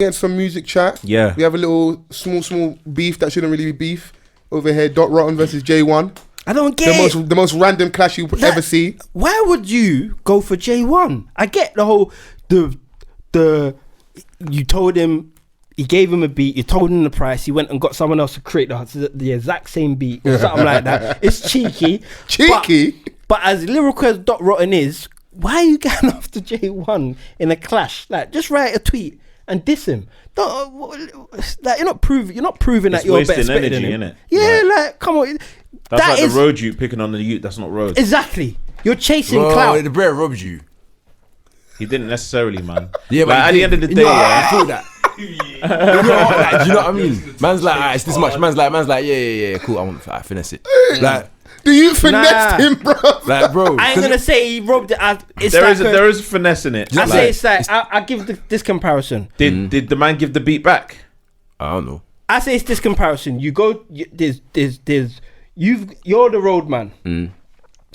Get some music chat. Yeah. We have a little small beef that shouldn't really be beef over here. Dot Rotten versus Jay1. I don't get the most random clash you ever see. Why would you go for Jay1? I get the whole the you told him, you gave him a beat, you told him the price, he went and got someone else to create the exact same beat or something like that. It's cheeky. But as lyrical as Dot Rotten is, why are you going after Jay1 in a clash? Like, just write a tweet and diss him. Like, you're not proving that you're better energy, than him. Innit? Yeah, like, come on. That's like the road you picking on the youth. That's not road. Exactly. You're chasing clout. The bear robbed you. He didn't necessarily, man. Yeah, but at the end of the day, I feel that. Do you know what I mean? Man's like, it's this much. Man's like, yeah, cool. I finesse it. Like, do you finesse him, bro? Like, bro, I ain't gonna say he robbed it. There is finesse in it. I say it's like I give this comparison. Did the man give the beat back? I don't know. I say it's this comparison. You go, you're the road man,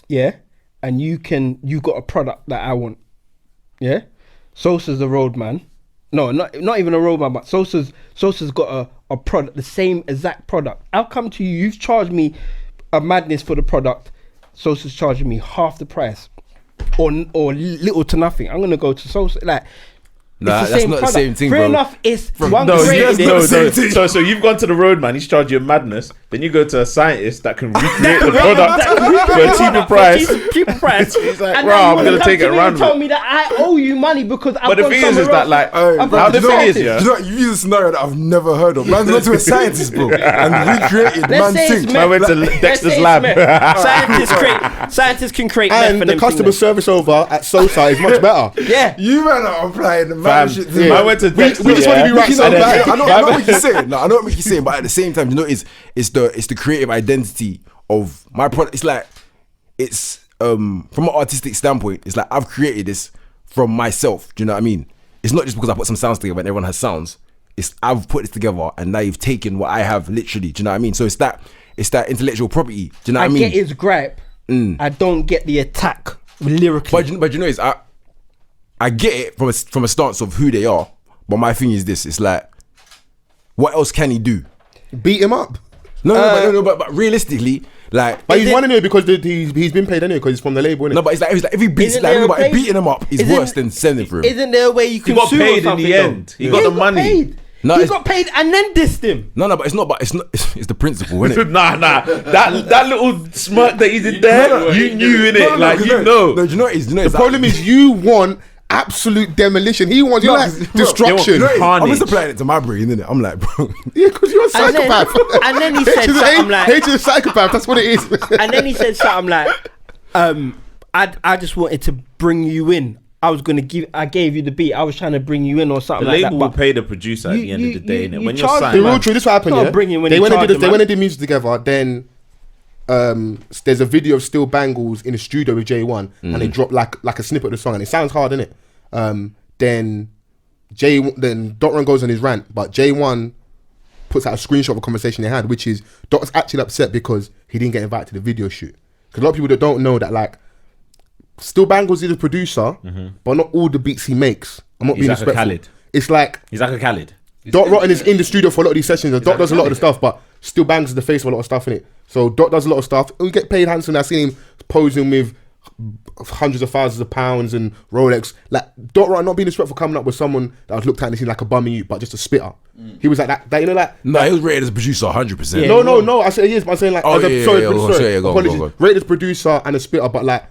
yeah, and you got a product that I want, yeah. Sosa's the road man. No, not even a road man, but Sosa's got a product, the same exact product. I'll come to you. You've charged me a madness for the product. Sosa's charging me half the price, or little to nothing. I'm gonna go to Sosa. Like, nah, that's not the same thing, Fair bro. enough, it's one No. created. So you've gone to the road man. He's charged you a madness. Then you go to a scientist that can recreate the product for a cheaper price. Cheaper price. He's like, And bro, then you I'm wanna gonna come take to it me around. and tell me that I owe you money because I've But the gone thing is somewhere that else. like, Bro, the thing is, yeah. You know, you use a scenario that I've never heard of. Man's gone to a scientist, bro, and recreated Let's say man's it's thing. I went to Dexter's lab. Scientists can create And the customer service over at Sosa is much better. Yeah. You man are applying the man shit. I went to Dexter. We just want to be right so bad. I know what you're saying. No, I know what Mikky's saying, but at the same time, you know, it's the creative identity of my product. It's like from an artistic standpoint, it's like I've created this from myself. Do you know what I mean? It's not just because I put some sounds together and everyone has sounds. It's I've put this together and now you've taken what I have literally. Do you know what I mean? So it's that intellectual property. Do you know what I mean? I get his gripe. I don't get the attack lyrically. But you know, I get it from a stance of who they are. But my thing is this: it's like, what else can he do? Beat him up. No, but realistically, like, but he's won anyway because he's been paid anyway because he's from the label, innit? No, but it's like if he beats, like, beating him up is worse than sending for him. Isn't there a way you can sue paid or in the something, end. though? He got the money. Paid. No, he got paid and then dissed him. No, but it's not. But it's not. It's the principle, isn't it? Nah. That little smirk that he did there, you knew in it. Like, you know. No, do you know what it is? The problem is you want absolute demolition. He wants destruction. I'm just applying it to my brain, isn't it? I'm like, bro. Yeah, because you're a psychopath. And then he said something like, hate is a psychopath. That's what it is. And then he said something like, I just wanted to bring you in. I gave you the beat. I was trying to bring you in or something like that. The label will pay the producer at the end of the day, innit? When you're signed, the real truth, this is what happened. Yeah, they went and did music together. Then there's a video of Still Bangles in the studio with Jay1, and they dropped like a snippet of the song, and it sounds hard, innit? Then Dot Rotten goes on his rant, but Jay1 puts out a screenshot of a conversation they had, which is Dot's actually upset because he didn't get invited to the video shoot. Because a lot of people that don't know that, like, Still Bangles is a producer, but not all the beats he makes. I'm not being disrespectful. Khaled. It's like he's like a Khaled. Dot Rotten is in the studio for a lot of these sessions, and Dot does a lot of the stuff, but Still Bangles is the face of a lot of stuff in it. So Dot does a lot of stuff. We get paid handsome. I've seen him posing with hundreds of thousands of pounds and Rolex. Like, Dot Rotten not being disrespectful, coming up with someone that was looked at and seen like a bum in you, but just a spitter. He was like that, you know, like. No, he was rated as a producer 100%. Yeah, no. I say he is, but I'm saying like. Sorry. Apologies. Go on. Rated as producer and a spitter, but like.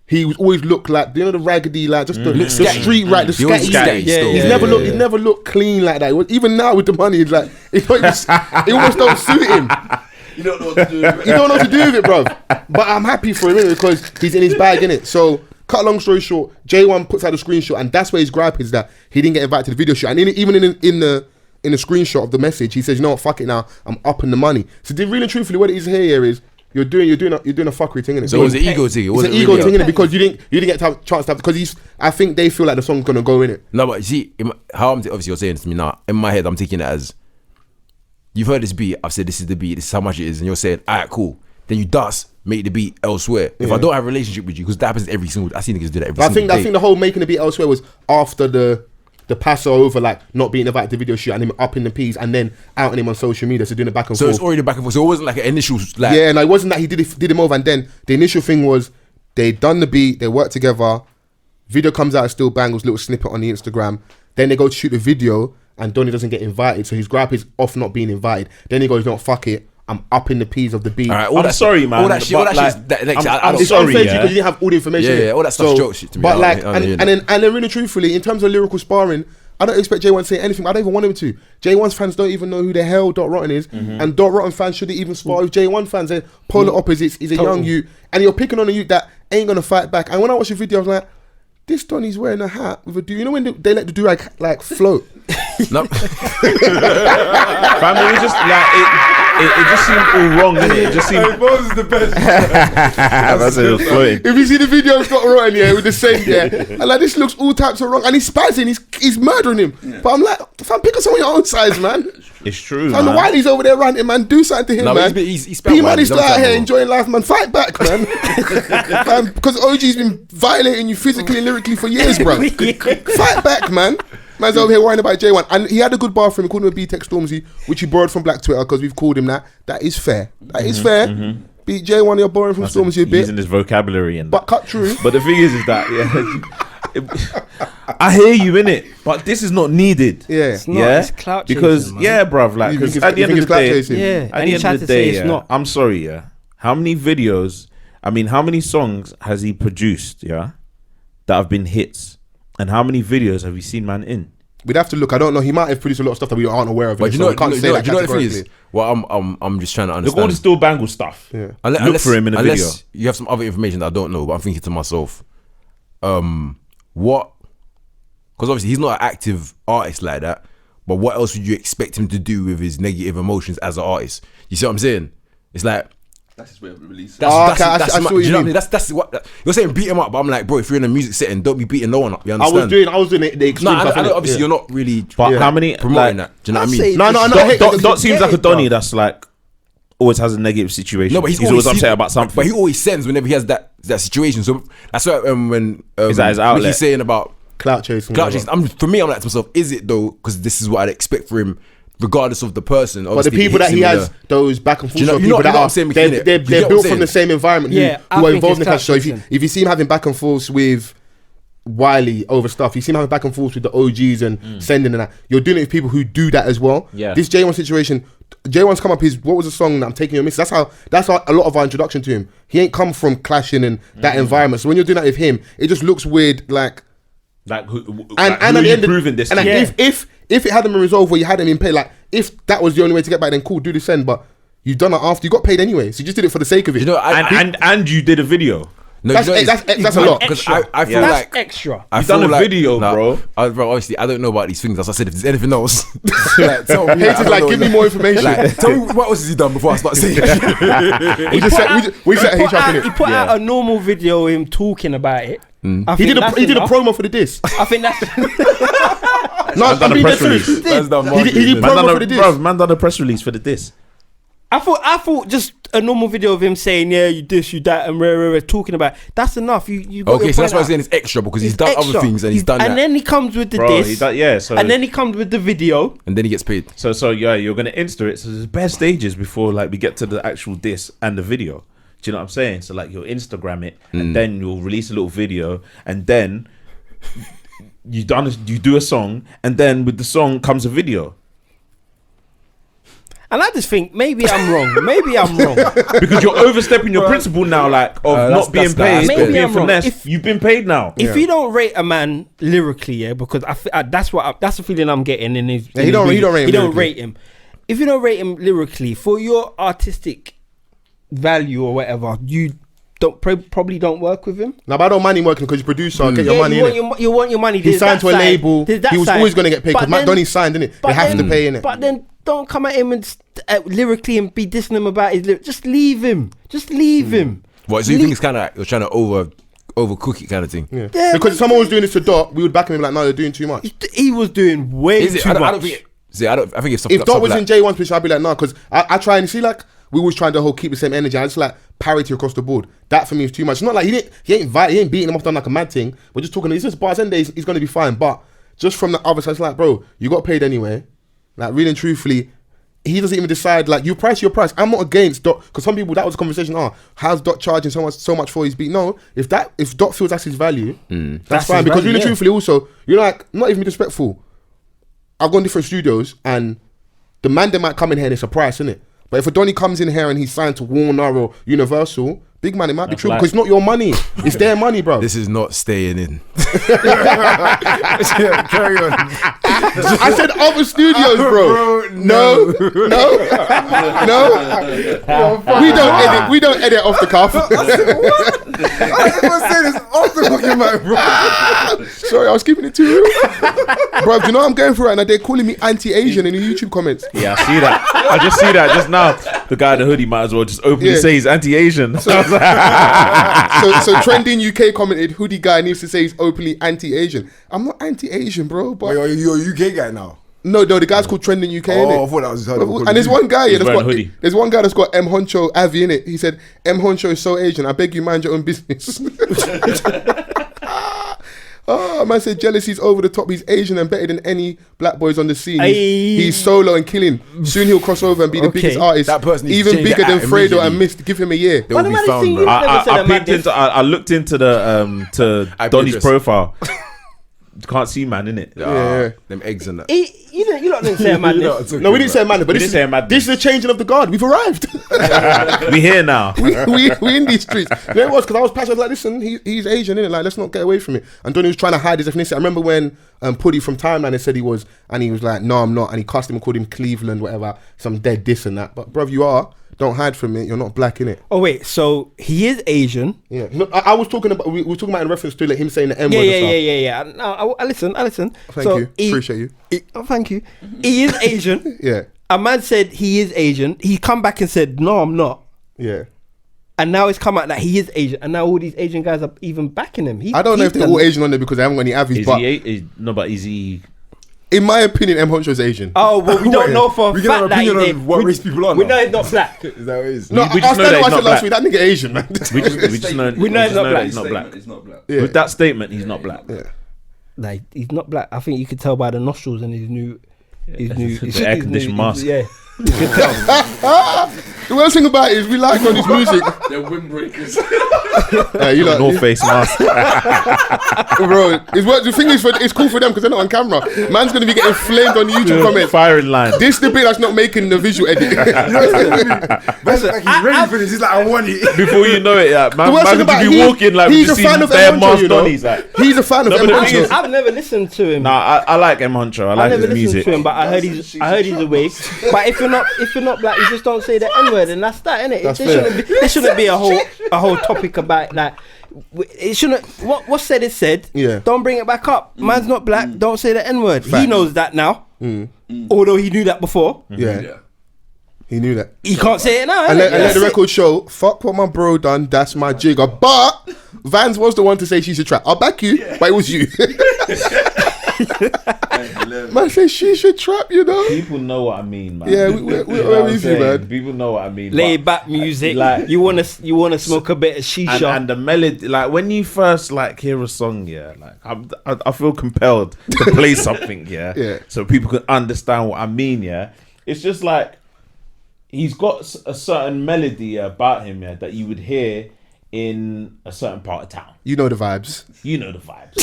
He was always looked like, you know, the raggedy, like just the street right, the scatty. He's never looked clean like that. Even now with the money, it's like it almost don't suit him. You don't know what to do with it. You don't know what to do with it, bruv. But I'm happy for him because he's in his bag, innit? So, cut a long story short, Jay1 puts out a screenshot, and that's where his gripe is, that he didn't get invited to the video shoot. And even in the screenshot of the message, he says, you know what, fuck it now, I'm upping the money. So, really and truthfully, what it is here is you're doing a fuckery thing, innit? So it was an ego thing. It's an ego thing, innit? Because you didn't get a chance to have, because I think they feel like the song's gonna go in it. No, but you see, obviously you're saying this to me now. In my head, I'm taking it as, you've heard this beat, I've said this is the beat, this is how much it is, and you're saying, alright, cool. Then you make the beat elsewhere. If I don't have a relationship with you, because that happens every single, I see niggas do that every single day. I think the whole making the beat elsewhere was after the the passer over like not being invited to video shoot and him up in the P's and then outing him on social media, so doing it back and So forth. it's already back and forth. So it wasn't like an initial like. Yeah, no, it wasn't that he did him over, and then the initial thing was they done the beat, they worked together. Video comes out of Still Bangles, little snippet on the Instagram. Then they go to shoot the video, and Donny doesn't get invited, so his gripe is off not being invited. Then he goes, "No, fuck it, I'm up in the P's of the beat." All right, I'm sorry, man. All that shit. All that shit. It's sorry, unfair to you yeah. because you didn't have all the information. Yeah, all that stuff's joke shit to me. But I like, don't hear and then really truthfully, in terms of lyrical sparring, I don't expect Jay1 to say anything. I don't even want him to. Jay1's fans don't even know who the hell Dot Rotten is, and Dot Rotten fans shouldn't even spar with Jay1 fans. They're polar opposites. He's a young youth, and you're picking on a youth that ain't gonna fight back. And when I watched the video, I was like, this Donny's wearing a hat with a do. You know when they let the do like float. No. Family, it just like it just seemed all wrong, didn't it? It just seemed. Foles is the best. That's it. Was floating. If you see the video of Dot Rotten, yeah, with the same, yeah, and like this looks all types of wrong, and he's spazzing, he's murdering him. But I'm like, fam, pick up someone your own size, man. It's true, And man. while he's over there ranting, man, do something to him, No, man. he's P-Man is still out here enjoying life, man. Fight back, man. Because OG's been violating you physically and lyrically for years, bro. Fight back, man. Man's over here worrying about Jay1. And he had a good bar for him. He called him a B-Tech Stormzy, which he borrowed from Black Twitter because we've called him that. That is fair. That is fair. Beat Jay1, you're borrowing from Stormzy a bit. Using his vocabulary and. But cut through. But the thing is that I hear you innit, but this is not needed. Yeah. It's not. Yeah, It's clout because chasing, man. yeah, bruv. Like, You because think at the it's- end you of think the it's day, clout chasing? Yeah, at and the he end tried of to the say day, it's yeah, not. I'm sorry, yeah. How many videos? I mean, how many songs has he produced? Yeah, that have been hits, and how many videos have you seen man in? We'd have to look. I don't know. He might have produced a lot of stuff that we aren't aware of. But so you know, we can't say that do you know what the thing is? categorically. Well, I'm just trying to Look all understand. the Still Bangle stuff. Yeah. Look for him in a video. Unless you have some other information that I don't know, but I'm thinking to myself, what? Because obviously he's not an active artist like that. But what else would you expect him to do with his negative emotions as an artist? You see what I'm saying? It's like. That's his way of releasing. I see what do you you know what I mean. mean? That's what you're saying. Beat him up, but I'm like, bro, if you're in a music setting, don't be beating no one up. You I understand? was doing the extreme No, stuff. I know, innit? obviously Yeah. you're not really. But how many promoting like, that? Do you know what I I'd mean? say No, just- I hate that. Dot seems like a it, Donny bro. that's like always has a negative situation. No, but he's always upset about something. But he always sends whenever he has that situation. So that's why when Is that his outlet? Mikky's saying about Clout chasing. clout whatever. chasing. For me, I'm like to myself, is it though? Because this is what I'd expect for him, regardless of the person. But the Obviously, people it hits that he him has, with those back and forth you know- people you know that what are, I'm saying, they're Mikky, innit? You get what built I'm from the saying? same environment Yeah, I who are think involved in the it's culture. So clout if you see him having back and forths with Wiley over stuff, you see him having back and forths with the OGs and sending and that, you're doing it with people who do that as well. Yeah. This J1 situation, J1's come up, what was the song that I'm taking your miss? That's how a lot of our introduction to him. He ain't come from clashing and that environment. So when you're doing that with him, it just looks weird, like. Like who And at the the end end of- proving this? and to like, you? if it hadn't been resolved where you had him in pay, like if that was the only way to get back, then cool, do the send. But you've done it after you got paid anyway, so you just did it for the sake of it. You know, and you did a video. no, that's you know, that's a lot. because Extra. I feel Yeah. like That's extra. I You've done feel a video, bro. Bro, obviously, I don't know about these things. As I said, if there's anything else, like, tell me. Haters like, give me more information. Like, tell me what else has he done before I start saying it. we set He HR in he it. put out a normal video of him talking about it. I He think did that's a enough. promo for the diss. I think that's No, done I'm a being press dead serious. release. That's the He did Man promo done for the diss. man done a press release for the diss. I thought just a normal video of him saying, yeah, you this, you that, and rare, talking about that's enough. You got Okay, your so that's point why I'm out. saying it's extra because he's It's done extra. other things and he's done that, And then he comes with the Bro, diss. he done, yeah. So and then he comes with the video. and then he gets paid. so yeah, you're gonna insta it. So there's bare stages before like we get to the actual diss and the video. Do you know what I'm saying? So like you'll Instagram it and then you'll release a little video and then you do a song and then with the song comes a video. And I just think maybe I'm wrong. Maybe I'm wrong. Because you're overstepping your principle now, like of that's- not being that's- paid, Maybe of being I'm wrong. finessed. You've been paid now. If you don't rate a man lyrically, yeah, because that's the feeling I'm getting in his. Yeah, he don't rate him He don't lyrically. rate him. If you don't rate him lyrically for your artistic value or whatever, you don't probably don't work with him. Now, but I don't mind him working because you're producer. Get your money you in want, you want your money. He There's signed that to a side. label. There's that He was side. always going to get paid But because Matt then- Donny signed, didn't it? but They have then- to pay in it. But then don't come at him and lyrically and be dissing him about his lyrics. Just leave him. Just leave him. What? So you think it's kind of like you're trying to overcook it kind of thing? Yeah. Yeah, Because if someone was doing this to Dot, we would back him and be like, no, they're doing too much. He was doing way Is it? too I much. don't think it. See, I think it's something. If Dot was like, in J1's position, I'd be like, no, because I try and see, like, we always trying to keep the same energy. I just like parity across the board. That for me is too much. It's not like he ain't beating him off done like a mad thing. We're just talking. It's just bars and days. He's going to be fine. But just from the other side, it's like, bro, you got paid anyway. Like, really and truthfully, he doesn't even decide, like, you price your price. I'm not against Dot, because some people, that was a conversation, how's Dot charging so much for his beat? No, if Dot feels that's his value, that's fine. Because really truthfully also, you're like, not even disrespectful. I've gone different studios and the man that might come in here and it's a price, isn't it? But if a Donny comes in here and he's signed to Warner or Universal, big man, it might be true because it's not your money. It's their money, bro. This is not staying in. Carry on. I said other studios, bro. No. We don't edit off the cuff. I was saying this off the fucking mic, bro. Sorry, I was keeping it too real. Bro, do you know what I'm going through right now? They're calling me anti-Asian in the YouTube comments. Yeah, I see that. I just see that just now. The guy in the hoodie might as well just openly say he's anti-Asian. So Trending UK commented, hoodie guy needs to say he's openly anti-Asian. I'm not anti-Asian, bro. But wait, you're a UK guy now? No, the guy's called Trending UK, innit? I thought that was and there's one guy there's one guy that's got M Honcho Avi in it. He said, M Honcho is so Asian, I beg you mind your own business. Oh, man said jealousy's over the top. He's Asian and better than any black boys on the scene. He's solo and killing. Soon he'll cross over and be the biggest artist. That person even bigger than Fredo and Mist. Give him a year. They'll be found, bro. I looked into the to Donny's profile. Can't see man, innit? Yeah. Them eggs and that. You lot didn't say a madness. No, we didn't say a madness, but this is a changing of the guard. We've arrived. We here now. we in these streets. You know it was because I was passionate, like, listen, he's Asian, innit? Like, let's not get away from it. And Donny was trying to hide his ethnicity. I remember when Puddy from Timeline had said he was, and he was like, no, I'm not. And he cussed him and called him Cleveland, whatever, some dead this and that. But, bruv, you are. Don't hide from it. You're not black, innit? Oh, wait. So he is Asian. Yeah. No, I was talking about, we were talking about in reference to like, him saying the N word and stuff. Yeah. No, I listen. Thank you. Appreciate you. Thank you. He is Asian. Yeah. A man said he is Asian. He come back and said, no, I'm not. Yeah. And now it's come out that he is Asian. And now all these Asian guys are even backing him. I don't know if they're all Asian on there because they haven't got any avies, but... Is he... In my opinion, M Honcho is Asian. Oh, well, we don't know for a fact that he's on what race people are. We know he's not black. Is that what it is? No, we just know that he's not last week, that nigga Asian, man. We just know he's not black. He's not black. Yeah. With that statement, he's not black. Yeah. Like, he's not black. I think you could tell by the nostrils and his new The air conditioned mask. Yeah. The worst thing about it is we like on his music. They're windbreakers. You like North Face mask. Bro, the thing is, it's cool for them because they're not on camera. Man's going to be getting flamed on the YouTube comments. Firing line. This the bit that's not making the visual edit. Man's like, he's ready for this. He's like, I want it. Before you know it, man The worst thing could about be it, walking like he's we a just fan see of bare M. mask Honcho, you know? Donnies. Like, He's a fan of No, M. but the thing Honcho. is- I've never listened to him. Nah, I like M Honcho. I like I've his never music. listened to him, but I heard he's awake. But if you're not black, you just don't say the N word, and that's that, innit? That's There shouldn't be a whole topic about that. It shouldn't. What's said is said. Yeah. Don't bring it back up. Man's not black. Don't say the N word. He knows that now. Although he knew that before. Yeah. He knew that. He can't say it now. And let the record show, fuck what my bro done, that's my jigger. But Vans was the one to say she's a trap. I'll back you, but it was you. Man said she should trap, you know. People know what I mean, man. Yeah, we're easy, man. People know what I mean. Laid back music. Like- you wanna smoke a bit of shisha. And the melody, like when you first like hear a song, yeah, like I feel compelled to play something, Yeah. so people can understand what I mean, yeah. It's just like he's got a certain melody about him, yeah, that you would hear in a certain part of town. You know the vibes. You know the vibes.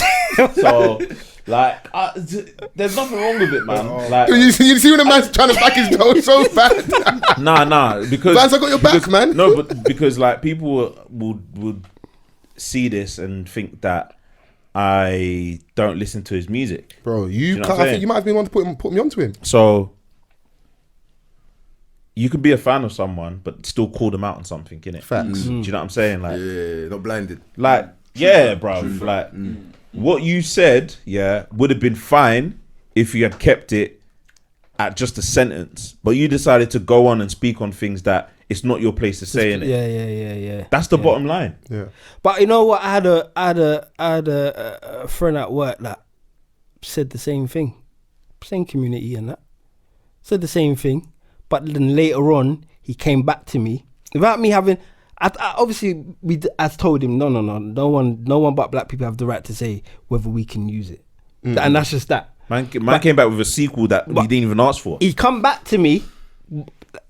So, like, there's nothing wrong with it, man. Like, You see when the man's trying to back his toe so bad. nah, because Vans, I got your back, man. No, but because like people would see this and think that I don't listen to his music. Bro, you know what I'm I saying? think you might have been one to put me onto him. So you could be a fan of someone, but still call them out on something, innit? Facts. Do you know what I'm saying? Like, Yeah, not blinded. like, yeah, bro. Like, what you said, yeah, would have been fine if you had kept it at just a sentence, but you decided to go on and speak on things that it's not your place to say in it. Yeah. That's the bottom line. Yeah. But you know what? I had a friend at work that said the same thing, same community and that said the same thing. But then later on, he came back to me without me having. I told him no one but black people have the right to say whether we can use it. And that's just that. Man came back with a sequel that we didn't even ask for. He come back to me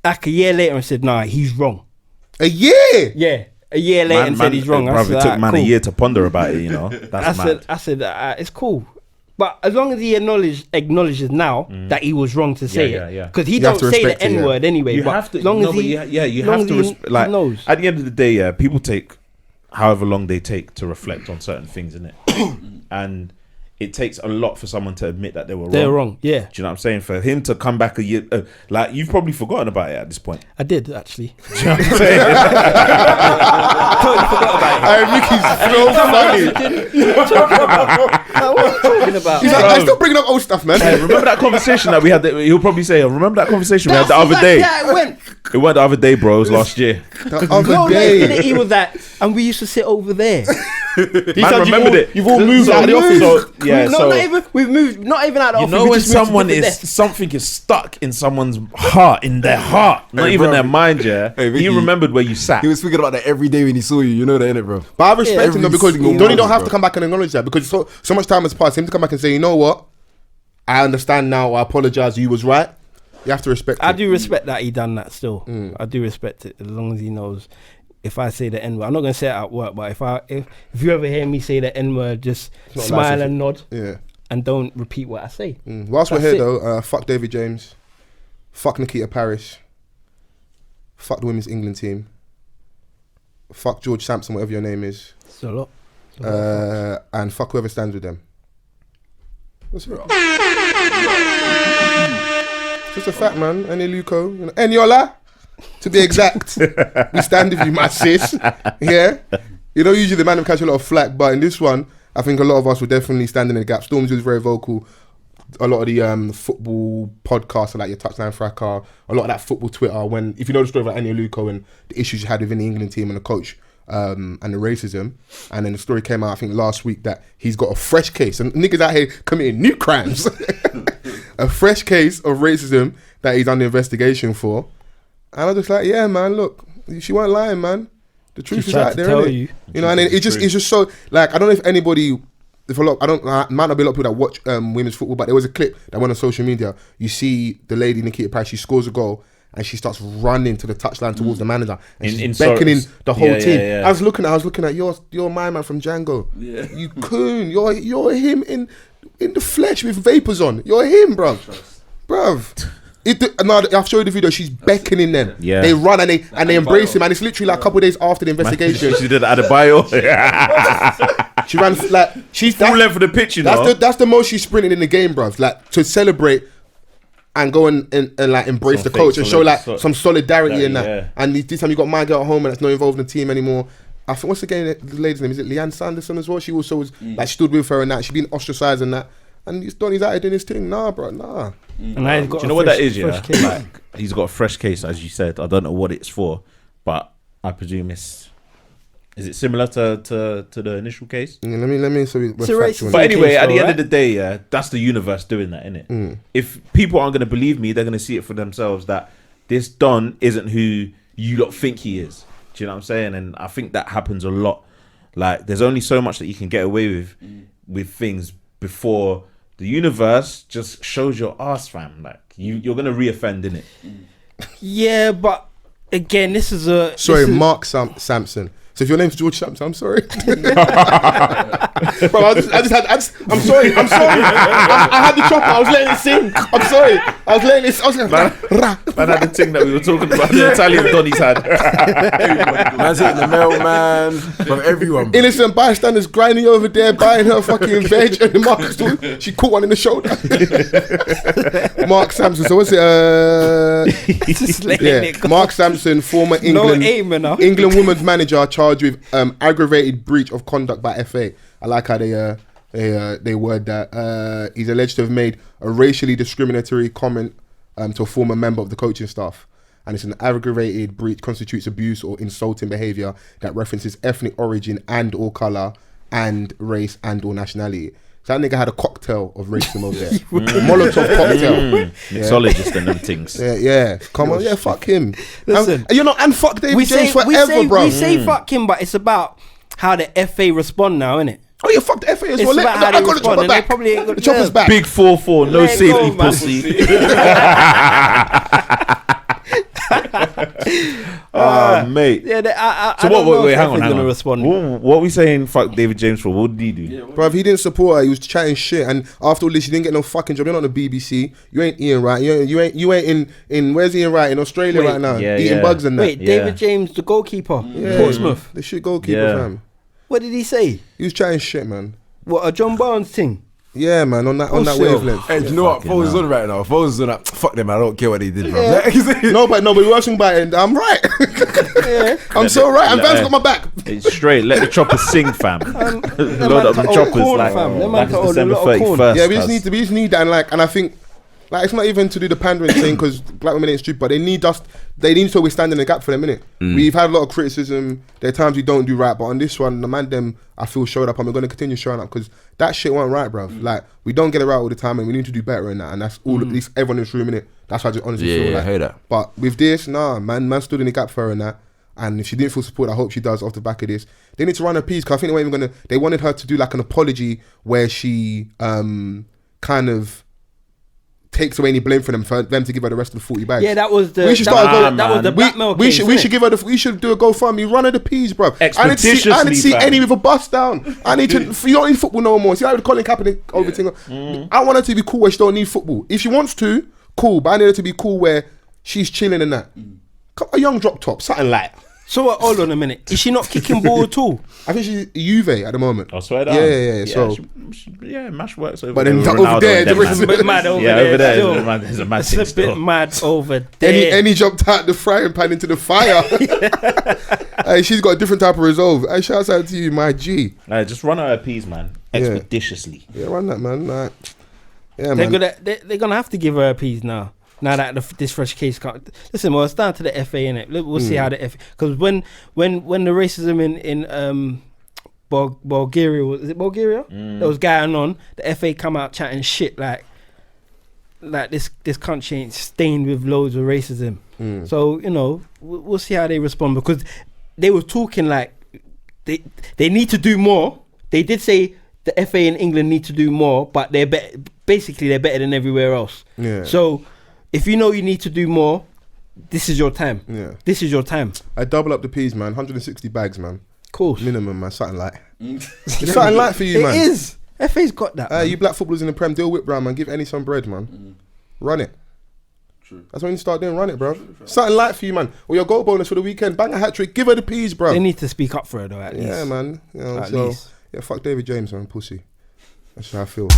like a year later and said, nah, he's wrong. A year? Yeah. A year later and said he's wrong. Bruv, it took man a year to ponder about it, you know. That's mad. I said, it's cool. But as long as he acknowledges now that he was wrong to say it. Because he don't say the N-word anyway. You have to, you have to, like, at the end of the day, people take however long they take to reflect on certain things, innit? And it takes a lot for someone to admit that they were wrong. They're wrong, yeah. Do you know what I'm saying? For him to come back a year, like, you've probably forgotten about it at this point. I did, actually. Do you know what I'm saying? Totally forgot about it. Mikky's so funny. What are you talking about? He's like, I still bringing up old stuff, man. Hey, remember that conversation that we had? He'll probably say, remember that conversation we had the other day? Yeah, it went. It went the other day, bro. It was last year. The other day. He was that, and we used to sit over there. Man remembered it. You've all moved out of the office. So, yeah, we've moved, not even out of the office. You know when something is stuck in someone's heart, in their heart, not even their mind, yeah? Hey, he remembered where you sat. He was thinking about that every day when he saw you. You know that, innit, bro? But I respect him though, because you don't have bro. to come back and acknowledge that, because so much time has passed. Him to come back and say, you know what? I understand now. I apologize. You was right. You have to respect it. I do respect that he done that still. I do respect it as long as he knows. If I say the N-word, I'm not gonna say it at work, but if you ever hear me say the N-word, just smile and nod, and don't repeat what I say. Whilst we're here though, fuck David James, fuck Nikita Parrish, fuck the women's England team, fuck George Sampson, whatever your name is. It's a lot. And fuck whoever stands with them. That's it. Just a fact, man. Eni Aluko, you know, Eniola, to be exact. We stand with you, my sis. Yeah. You know, usually the man will catch a lot of flack, but in this one, I think a lot of us were definitely standing in the gap. Storms was very vocal. A lot of the football podcasts, like your Touchline Fracas, a lot of that football Twitter, when, if you know the story about Eni Aluko and the issues you had within the England team and the coach, and the racism, and then the story came out, I think last week, that he's got a fresh case, and niggas out here committing new crimes, a fresh case of racism that he's under investigation for. And I'm just like, yeah, man, look, she weren't lying, man. The truth is out there, innit? You know, and then it's just so, like, I don't know if anybody, might not be a lot of people that watch women's football, but there was a clip that went on social media. You see the lady Nikita Parrish, she scores a goal, and she starts running to the touchline towards the manager, and she's beckoning the whole team. I was looking at you're my man from Django. Yeah. You coon, you're him in the flesh with vapors on. You're him, bruv. I'll show you the video. She's beckoning them. Yeah. They run and they embrace him, and it's literally like a couple of days after the investigation. She did Adebayo. She ran like she's full length for the pitch. You know, that's the most she's sprinting in the game, bruv. Like, to celebrate and go and like embrace the coach and show like some solidarity in that. Yeah. And this time you got my girl at home and that's not involved in the team anymore. I think, what's the lady's name? Is it Leanne Sanderson as well? She also was like stood with her and that. She's been ostracised and that. And Donny's out here doing his thing. Nah, bro, nah. And now he's got do you know what that is? Yeah, like, he's got a fresh case, as you said. I don't know what it's for, but I presume is it similar to the initial case? Let me. But anyway, at the end of the day, yeah, that's the universe doing that, innit? If people aren't going to believe me, they're going to see it for themselves that this Don isn't who you lot think he is. Do you know what I'm saying? And I think that happens a lot. Like, there's only so much that you can get away with things before the universe just shows your ass, fam. Like, you're going to reoffend, innit? Yeah, but again, this is Mark Sampson. So if your name's George Sampson, I'm sorry. Bro, I'm sorry. I had the chopper. I was letting it sing. I'm sorry. I was letting it. I was like, man had the thing that we were talking about. The Italian Donny's had. Man's hitting the mailman from everyone. Bro. Innocent bystanders grinding over there, buying her fucking veg, and she caught one in the shoulder. Mark Sampson. So what's it? Mark Sampson, former England women's manager, charged with aggravated breach of conduct by FA. I like how they word that. He's alleged to have made a racially discriminatory comment to a former member of the coaching staff, and it's an aggravated breach constitutes abuse or insulting behaviour that references ethnic origin and or colour and race and or nationality. So that nigga had a cocktail of racism over there. Molotov cocktail. Mixologist and them things. Yeah. Come on, fuck him. Listen, and fuck David James forever, bro. We say fuck him, but it's about how the FA respond now, innit? Oh yeah, fuck the FA serious. It's Well, about how I they got the respond, chopper and they back. probably ain't got The chopper's nerve. back. Big 4-4, no Let go, safety, man. pussy. Oh, mate. Yeah, So I don't know wait, if hang on, Effie's hang gonna on. respond. What are we saying? Fuck David James for? What did he do? Bruv, he didn't support her. He was chatting shit, and after all this, you didn't get no fucking job. You're not on the BBC. You ain't Ian Wright. You ain't in where's Ian Wright in Australia Wait, right now, yeah, eating yeah. bugs and that. Wait, Yeah. David James, the goalkeeper, Portsmouth. The shit goalkeeper, Yeah. fam. What did he say? He was chatting shit, man. What, a John Barnes thing? Yeah, man, on that Also- wavelength. Hey, do you know what? Foles is on right now. Foles is on that. Fuck them, man. I don't care what they did, bro. No, but we're watching by it, and I'm right. Yeah. I'm so right, and Van's got my back. It's straight. Let the chopper sing, fam. Load up the own choppers corn, like, fam. Them like man it's own a December lot of corn. 31st. Yeah, we just need that, and I think, like, it's not even to do the pandering thing because black women ain't stupid, but they need us. They need to always stand in the gap for them, innit? We've had a lot of criticism. There are times we don't do right, but on this one, the man them I feel showed up, and we're gonna continue showing up because that shit wasn't right, bruv. Like, we don't get it right all the time, and we need to do better in that. And that's all. At least everyone in this room, innit? That's what I just honestly feel Yeah, like. I heard that. But with this, nah, man stood in the gap for her and that. And if she didn't feel support, I hope she does off the back of this. They need to run her piece because I think they weren't even gonna. They wanted her to do like an apology where she kind of takes away any blame for them to give her the rest of the 40 bags. Yeah, that was the. We should that start was- going. that was the blackmail We case, should innit? give her the. We should do a GoFundMe. Run her the peas, bro. I need to Expeditiously, see fam. Eni with a bust down. I need to. You don't need football no more. See, like with Colin Kaepernick over thing. I want her to be cool where she don't need football. If she wants to, cool. But I need her to be cool where she's chilling and that. A young drop top, something like. So hold on a minute. Is she not kicking ball at all? I think she's Juve at the moment. I swear down. Yeah. So, Mash works over but there. then with over Ronaldo there, and the them, rest man. of Bit mad over Yeah, there. over there, still. there's a mad It's thing a still. bit mad over there. Any jumped out the frying pan into the fire. Hey, she's got a different type of resolve. Hey, shouts out to you, my G. Just run her piece, man. Expeditiously. Yeah, run that, man. Like, yeah, They're man. they're gonna have to give her a piece now. Now that this fresh case can't listen, well, it's down to the FA, innit? We'll see how the FA, because when the racism in Bulgaria, was it Bulgaria? That was going on. The FA come out chatting shit like this country ain't stained with loads of racism. So we'll see how they respond, because they were talking like they need to do more. They did say the FA in England need to do more, but they're basically they're better than everywhere else. Yeah. So if you know you need to do more, this is your time. Yeah. This is your time. I double up the peas, man. 160 bags, man. Cool. Minimum, man. Something like. It's something like for you, man. It is. FA's got that. You black footballers in the Prem, deal whip round, man. Give Eni some bread, man. Run it. True. That's when you start doing. Run it, bro. Something light for you, man. Or your goal bonus for the weekend. Bang a hat trick. Give her the peas, bro. They need to speak up for her though, at least. Yeah, man. At So least. yeah, fuck David James, man. Pussy. That's how I feel.